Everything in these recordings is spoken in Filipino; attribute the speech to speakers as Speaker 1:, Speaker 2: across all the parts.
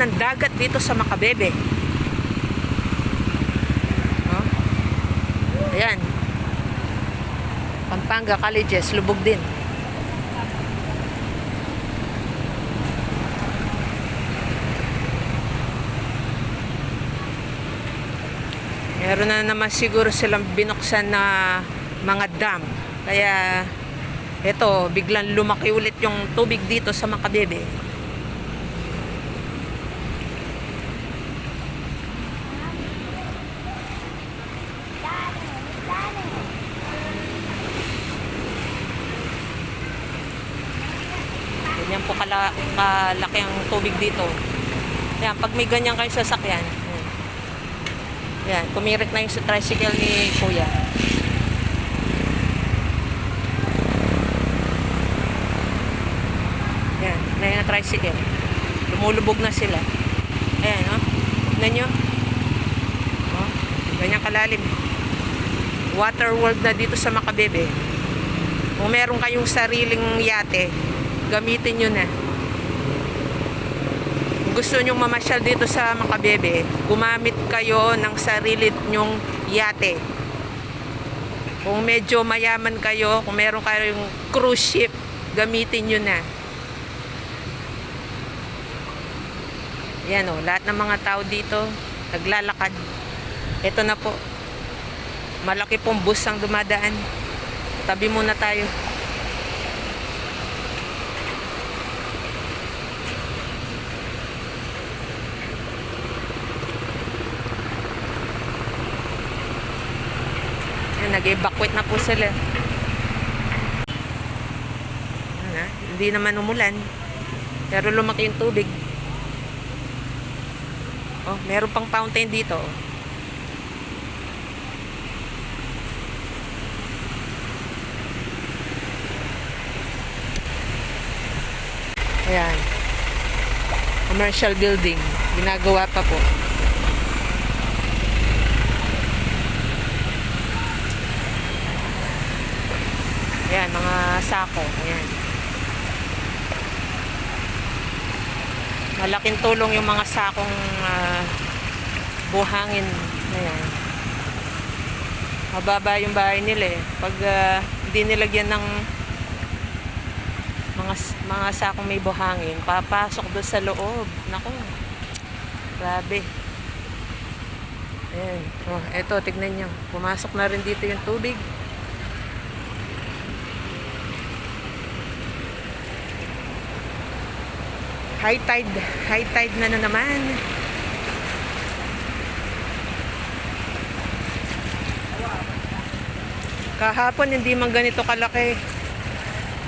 Speaker 1: ng dagat dito sa Macabebe. Oh. Ayan. Pampanga Colleges, lubog din. Meron na naman siguro silang binuksan na mga dam. Kaya ito, biglang lumaki ulit yung tubig dito sa Macabebe. Ganyan po kalaki ang tubig dito. Yan, pag may ganyan kayo sasakyan, yan, tumirik na yung sa tricycle ni Kuya. Yan, na yung tricycle. Lumulubog na sila. Ayan, oh. Tignan nyo. Oh, ganyan kalalim. Water world na dito sa Macabebe. Kung meron kayong sariling yate, gamitin nyo na. Gusto nyong mamasyal dito sa Macabebe, gumamit kayo ng sarili nyong yate. Kung medyo mayaman kayo, kung meron kayong cruise ship, gamitin nyo na. Yan o, lahat ng mga tao dito naglalakad. Ito na po, malaki pong bus ang dumadaan. Tabi muna tayo. Nag-evacuate na po sila. Hindi naman umulan, pero lumaki yung tubig. Oh, meron pang fountain dito. Ayan, commercial building, ginagawa pa po. Ayan, mga sako. Ayan. Malaking tulong yung mga sakong buhangin. Ayan. Mababa yung bahay nila eh. Pag hindi nilagyan ng mga sakong may buhangin, papasok doon sa loob. Naku. Grabe. Ayan. Oh, eto, tignan nyo. Pumasok na rin dito yung tubig. High tide na naman. Kahapon hindi man ganito kalaki.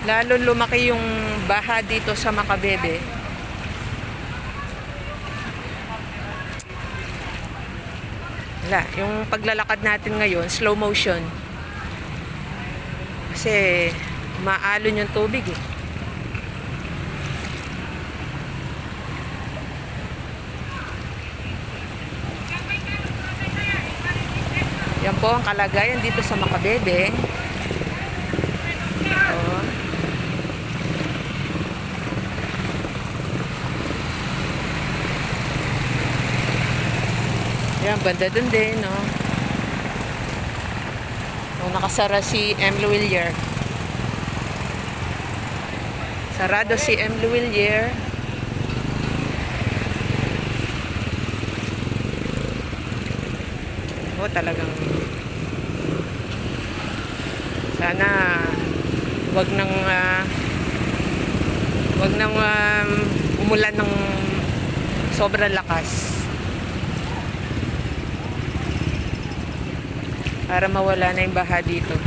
Speaker 1: Lalo lumaki yung baha dito sa Macabebe. Wala, yung paglalakad natin ngayon, slow motion. Kasi maalon yung tubig eh. Yan po ang kalagayan dito sa Macabebe. Ito. Yan, banda dun din, no? O, nakasara si M. Luwilier. Sarado si M. Luwilier. O, talagang sana wag nang umulan ng sobrang lakas para mawala na yung baha dito.